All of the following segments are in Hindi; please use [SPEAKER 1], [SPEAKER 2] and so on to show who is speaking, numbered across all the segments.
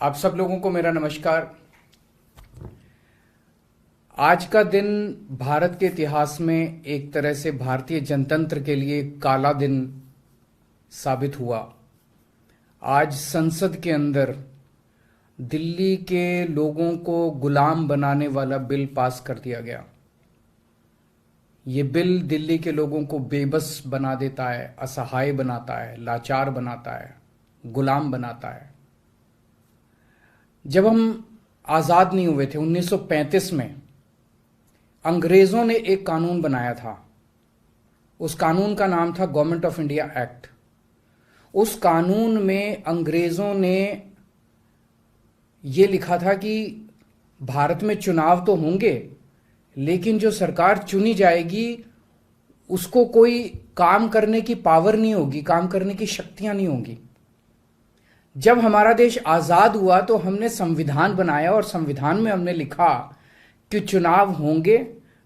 [SPEAKER 1] आप सब लोगों को मेरा नमस्कार। आज का दिन भारत के इतिहास में एक तरह से भारतीय जनतंत्र के लिए काला दिन साबित हुआ। आज संसद के अंदर दिल्ली के लोगों को गुलाम बनाने वाला बिल पास कर दिया गया। ये बिल दिल्ली के लोगों को बेबस बना देता है, असहाय बनाता है, लाचार बनाता है, गुलाम बनाता है। जब हम आज़ाद नहीं हुए थे 1935 में, अंग्रेज़ों ने एक कानून बनाया था। उस कानून का नाम था गवर्नमेंट ऑफ इंडिया एक्ट। उस कानून में अंग्रेज़ों ने ये लिखा था कि भारत में चुनाव तो होंगे, लेकिन जो सरकार चुनी जाएगी उसको कोई काम करने की पावर नहीं होगी, काम करने की शक्तियां नहीं होंगी। जब हमारा देश आज़ाद हुआ तो हमने संविधान बनाया और संविधान में हमने लिखा कि चुनाव होंगे,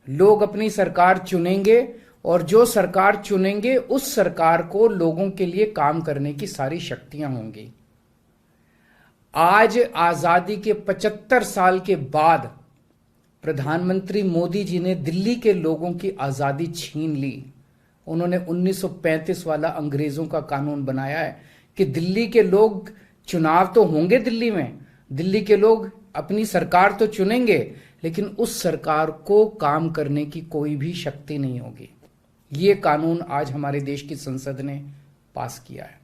[SPEAKER 1] लोग अपनी सरकार चुनेंगे और जो सरकार चुनेंगे उस सरकार को लोगों के लिए काम करने की सारी शक्तियां होंगी। आज आज़ादी के 75 साल के बाद प्रधानमंत्री मोदी जी ने दिल्ली के लोगों की आज़ादी छीन ली। उन्होंने 1935 वाला अंग्रेज़ों का कानून बनाया है कि दिल्ली के लोग, चुनाव तो होंगे दिल्ली में, दिल्ली के लोग अपनी सरकार तो चुनेंगे, लेकिन उस सरकार को काम करने की कोई भी शक्ति नहीं होगी। ये कानून आज हमारे देश की संसद ने पास किया है।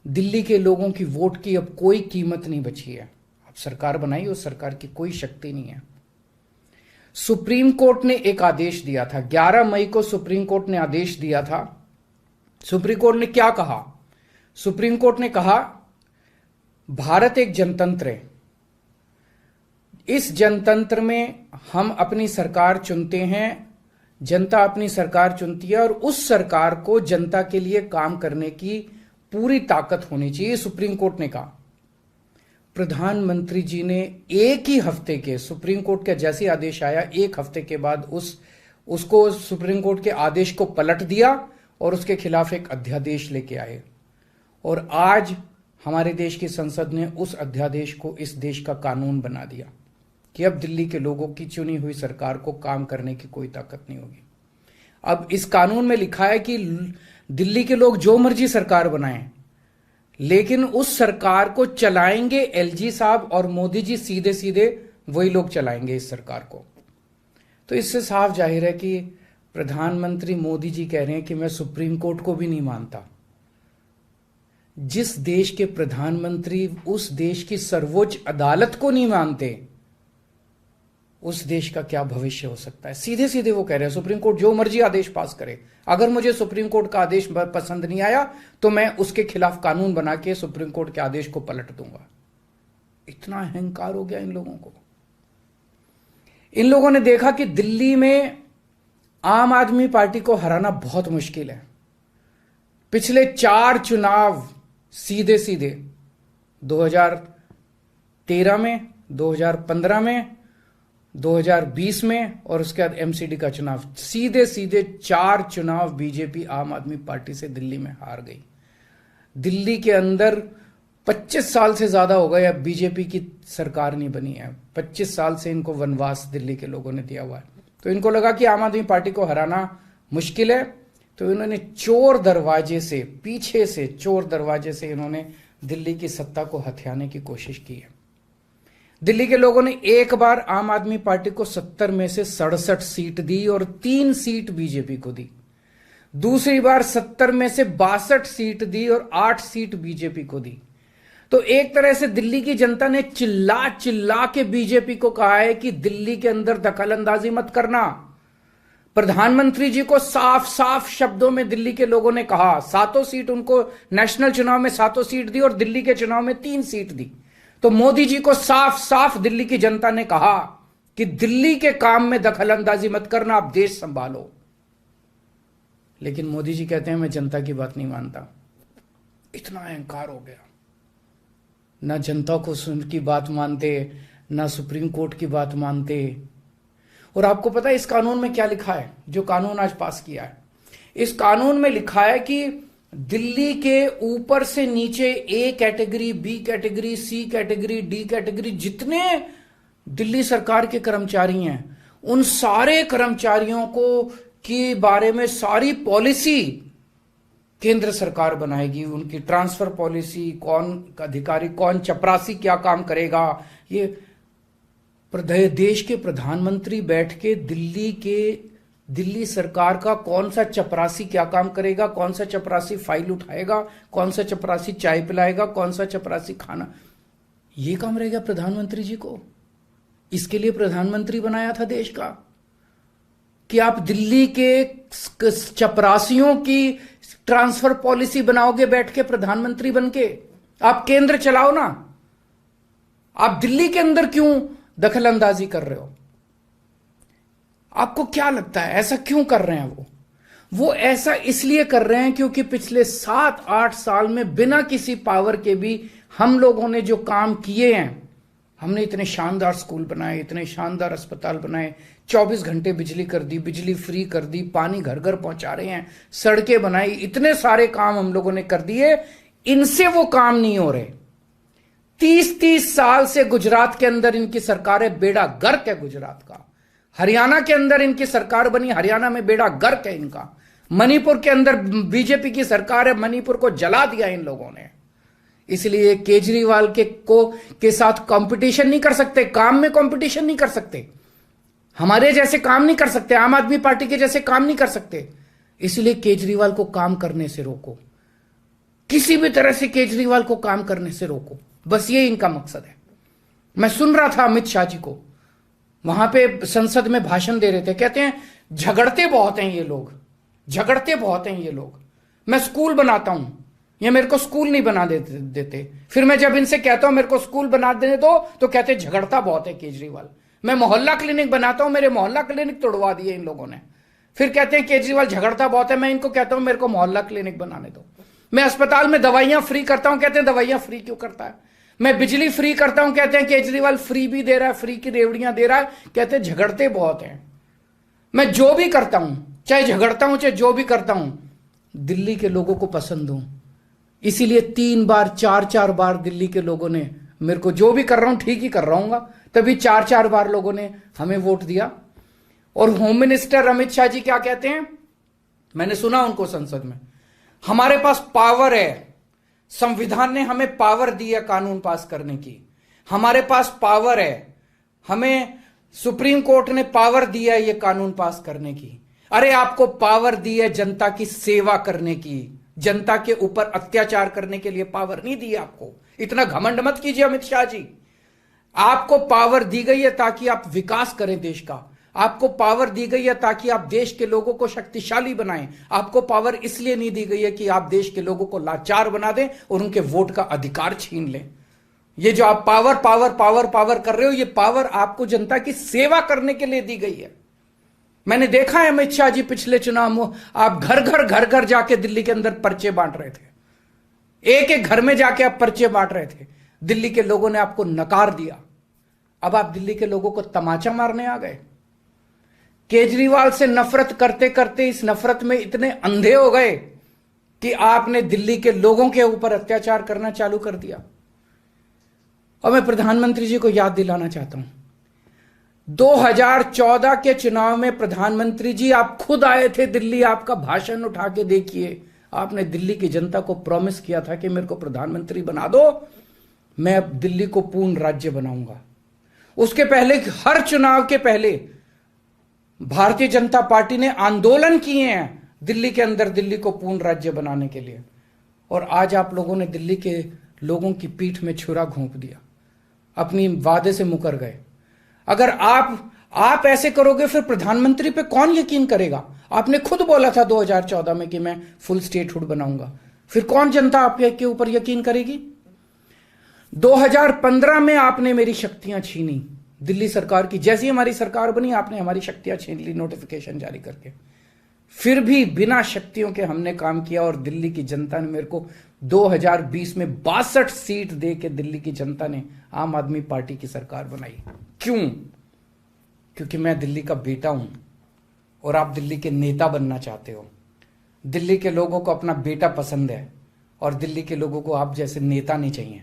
[SPEAKER 1] दिल्ली के लोगों की वोट की अब कोई कीमत नहीं बची है। अब सरकार बनाई, उस सरकार की कोई शक्ति नहीं है। सुप्रीम कोर्ट ने एक आदेश दिया था, 11 मई को सुप्रीम कोर्ट ने आदेश दिया था। सुप्रीम कोर्ट ने क्या कहा? सुप्रीम कोर्ट ने कहा भारत एक जनतंत्र है। इस जनतंत्र में हम अपनी सरकार चुनते हैं, जनता अपनी सरकार चुनती है और उस सरकार को जनता के लिए काम करने की पूरी ताकत होनी चाहिए, सुप्रीम कोर्ट ने कहा। प्रधानमंत्री जी ने एक ही हफ्ते के, सुप्रीम कोर्ट का जैसे आदेश आया, एक हफ्ते के बाद उसको सुप्रीम कोर्ट के आदेश को पलट दिया और उसके खिलाफ एक अध्यादेश लेके आए। और आज हमारे देश की संसद ने उस अध्यादेश को इस देश का कानून बना दिया कि अब दिल्ली के लोगों की चुनी हुई सरकार को काम करने की कोई ताकत नहीं होगी। अब इस कानून में लिखा है कि दिल्ली के लोग जो मर्जी सरकार बनाएं, लेकिन उस सरकार को चलाएंगे एलजी साहब और मोदी जी, सीधे सीधे वही लोग चलाएंगे इस सरकार को। तो इससे साफ जाहिर है कि प्रधानमंत्री मोदी जी कह रहे हैं कि मैं सुप्रीम कोर्ट को भी नहीं मानता। जिस देश के प्रधानमंत्री उस देश की सर्वोच्च अदालत को नहीं मानते, उस देश का क्या भविष्य हो सकता है? सीधे सीधे वो कह रहे हैं सुप्रीम कोर्ट जो मर्जी आदेश पास करे, अगर मुझे सुप्रीम कोर्ट का आदेश पसंद नहीं आया तो मैं उसके खिलाफ कानून बना के सुप्रीम कोर्ट के आदेश को पलट दूंगा। इतना अहंकार हो गया इन लोगों को। इन लोगों ने देखा कि दिल्ली में आम आदमी पार्टी को हराना बहुत मुश्किल है। पिछले 4 चुनाव सीधे सीधे 2013 में, 2015 में, 2020 में और उसके बाद एमसीडी का चुनाव, सीधे सीधे 4 चुनाव बीजेपी आम आदमी पार्टी से दिल्ली में हार गई। दिल्ली के अंदर 25 साल से ज्यादा हो गए अब बीजेपी की सरकार नहीं बनी है। 25 साल से इनको वनवास दिल्ली के लोगों ने दिया हुआ है। तो इनको लगा कि आम आदमी पार्टी को हराना मुश्किल है, तो इन्होंने चोर दरवाजे से, पीछे से चोर दरवाजे से इन्होंने दिल्ली की सत्ता को हथियाने की कोशिश की है। दिल्ली के लोगों ने एक बार आम आदमी पार्टी को 70 में से 67 सीट दी और 3 सीट बीजेपी को दी। दूसरी बार 70 में से 62 सीट दी और 8 सीट बीजेपी को दी। तो एक तरह से दिल्ली की जनता ने चिल्ला चिल्ला के बीजेपी को कहा है कि दिल्ली के अंदर दखलंदाजी मत करना। प्रधानमंत्री जी को साफ साफ शब्दों में दिल्ली के लोगों ने कहा, 7 सीट उनको नेशनल चुनाव में 7 सीट दी और दिल्ली के चुनाव में 3 सीट दी। तो मोदी जी को साफ साफ दिल्ली की जनता ने कहा कि दिल्ली के काम में दखलंदाजी मत करना, आप देश संभालो। लेकिन मोदी जी कहते हैं मैं जनता की बात नहीं मानता। इतना अहंकार हो गया, ना जनता को की बात मानते, ना सुप्रीम कोर्ट की बात मानते। और आपको पता है इस कानून में क्या लिखा है, जो कानून आज पास किया है? इस कानून में लिखा है कि दिल्ली के ऊपर से नीचे A category, B category, C category, D category, जितने दिल्ली सरकार के कर्मचारी हैं, उन सारे कर्मचारियों को के बारे में सारी पॉलिसी केंद्र सरकार बनाएगी। उनकी ट्रांसफर पॉलिसी, कौन अधिकारी, कौन चपरासी क्या काम करेगा, ये देश के प्रधानमंत्री बैठ के दिल्ली सरकार का कौन सा चपरासी क्या काम करेगा, कौन सा चपरासी फाइल उठाएगा, कौन सा चपरासी चाय पिलाएगा, कौन सा चपरासी खाना, ये काम रहेगा प्रधानमंत्री जी को। इसके लिए प्रधानमंत्री बनाया था देश का कि आप दिल्ली के चपरासियों की ट्रांसफर पॉलिसी बनाओगे बैठ के प्रधानमंत्री बनके। आप केंद्र चलाओ ना, आप दिल्ली के अंदर क्यों दखल अंदाजी कर रहे हो? आपको क्या लगता है ऐसा क्यों कर रहे हैं? वो ऐसा इसलिए कर रहे हैं क्योंकि पिछले 7-8 साल में बिना किसी पावर के भी हम लोगों ने जो काम किए हैं, हमने इतने शानदार स्कूल बनाए, इतने शानदार अस्पताल बनाए, 24 घंटे बिजली कर दी, बिजली फ्री कर दी, पानी घर घर पहुंचा रहे हैं, सड़कें बनाई, इतने सारे काम हम लोगों ने कर दिए। इनसे वो काम नहीं हो रहे। 30-30 साल से गुजरात के अंदर इनकी सरकार है, बेड़ा गर्क है गुजरात का। हरियाणा के अंदर इनकी सरकार बनी, हरियाणा में बेड़ा गर्क है इनका। मणिपुर के अंदर बीजेपी की सरकार है, मणिपुर को जला दिया इन लोगों ने। इसलिए केजरीवाल के साथ कंपटीशन नहीं कर सकते, काम में कंपटीशन नहीं कर सकते, हमारे जैसे काम नहीं कर सकते, आम आदमी पार्टी के जैसे काम नहीं कर सकते। इसलिए केजरीवाल को काम करने से रोको, किसी भी तरह से केजरीवाल को काम करने से रोको, बस ये इनका मकसद है। मैं सुन रहा था अमित शाह जी को, वहां पे संसद में भाषण दे रहे थे, कहते हैं झगड़ते बहुत हैं ये लोग, झगड़ते बहुत हैं ये लोग। मैं स्कूल बनाता हूं, ये मेरे को स्कूल नहीं बना देते। फिर मैं जब इनसे कहता हूं मेरे को स्कूल बना देने दो, तो कहते झगड़ता बहुत है केजरीवाल। मैं मोहल्ला क्लिनिक बनाता हूं, मेरे मोहल्ला क्लिनिक तोड़वा दिए इन लोगों ने। फिर कहते हैं केजरीवाल झगड़ता बहुत है। मैं इनको कहता हूं मेरे को मोहल्ला क्लिनिक बनाने दो। मैं अस्पताल में दवाइयां फ्री करता हूं, कहते हैं दवाइयां फ्री क्यों करता है। मैं बिजली फ्री करता हूं, कहते हैं केजरीवाल फ्री भी दे रहा है, फ्री की रेवड़ियां दे रहा है, कहते हैं झगड़ते बहुत हैं। मैं जो भी करता हूं, चाहे झगड़ता हूं चाहे जो भी करता हूं, दिल्ली के लोगों को पसंद हूं। इसीलिए 3 बार 4-4 बार दिल्ली के लोगों ने मेरे को, जो भी कर रहा हूं ठीक ही कर रहा हूं, तभी 4-4 बार लोगों ने हमें वोट दिया। और होम मिनिस्टर अमित शाह जी क्या कहते हैं, मैंने सुना उनको संसद में, हमारे पास पावर है, संविधान ने हमें पावर दी है कानून पास करने की, हमारे पास पावर है, हमें सुप्रीम कोर्ट ने पावर दिया है ये कानून पास करने की। अरे आपको पावर दी है जनता की सेवा करने की, जनता के ऊपर अत्याचार करने के लिए पावर नहीं दी है आपको। इतना घमंड मत कीजिए अमित शाह जी। आपको पावर दी गई है ताकि आप विकास करें देश का, आपको पावर दी गई है ताकि आप देश के लोगों को शक्तिशाली बनाएं। आपको पावर इसलिए नहीं दी गई है कि आप देश के लोगों को लाचार बना दें और उनके वोट का अधिकार छीन लें। ये जो आप पावर पावर पावर पावर कर रहे हो, ये पावर आपको जनता की सेवा करने के लिए दी गई है। मैंने देखा है अमित शाह जी पिछले चुनाव में आप घर घर जाके दिल्ली के अंदर पर्चे बांट रहे थे, एक एक घर में जाके आप पर्चे बांट रहे थे। दिल्ली के लोगों ने आपको नकार दिया। अब आप दिल्ली के लोगों को तमाचा मारने आ गए। केजरीवाल से नफरत करते करते इस नफरत में इतने अंधे हो गए कि आपने दिल्ली के लोगों के ऊपर अत्याचार करना चालू कर दिया। और मैं प्रधानमंत्री जी को याद दिलाना चाहता हूं, 2014 के चुनाव में प्रधानमंत्री जी आप खुद आए थे दिल्ली, आपका भाषण उठा के देखिए। आपने दिल्ली की जनता को प्रॉमिस किया था कि मेरे को प्रधानमंत्री बना दो, मैं अब दिल्ली को पूर्ण राज्य बनाऊंगा। उसके पहले, हर चुनाव के पहले भारतीय जनता पार्टी ने आंदोलन किए हैं दिल्ली के अंदर दिल्ली को पूर्ण राज्य बनाने के लिए। और आज आप लोगों ने दिल्ली के लोगों की पीठ में छुरा घोंप दिया, अपनी वादे से मुकर गए। अगर आप ऐसे करोगे फिर प्रधानमंत्री पे कौन यकीन करेगा? आपने खुद बोला था 2014 में कि मैं फुल स्टेटहुड बनाऊंगा, फिर कौन जनता आपके ऊपर यकीन करेगी? 2015 में आपने मेरी शक्तियां छीनी दिल्ली सरकार की। जैसी हमारी सरकार बनी आपने हमारी शक्तियां छीन ली नोटिफिकेशन जारी करके। फिर भी बिना शक्तियों के हमने काम किया और दिल्ली की जनता ने मेरे को 2020 में 62 सीट दे के दिल्ली की जनता ने आम आदमी पार्टी की सरकार बनाई। क्यों? क्योंकि मैं दिल्ली का बेटा हूं और आप दिल्ली के नेता बनना चाहते हो। दिल्ली के लोगों को अपना बेटा पसंद है और दिल्ली के लोगों को आप जैसे नेता नहीं चाहिए।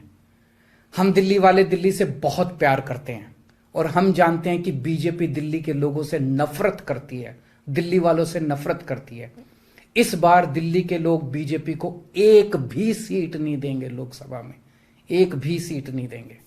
[SPEAKER 1] हम दिल्ली वाले दिल्ली से बहुत प्यार करते हैं और हम जानते हैं कि बीजेपी दिल्ली के लोगों से नफरत करती है, दिल्ली वालों से नफरत करती है। इस बार दिल्ली के लोग बीजेपी को एक भी सीट नहीं देंगे, लोकसभा में एक भी सीट नहीं देंगे।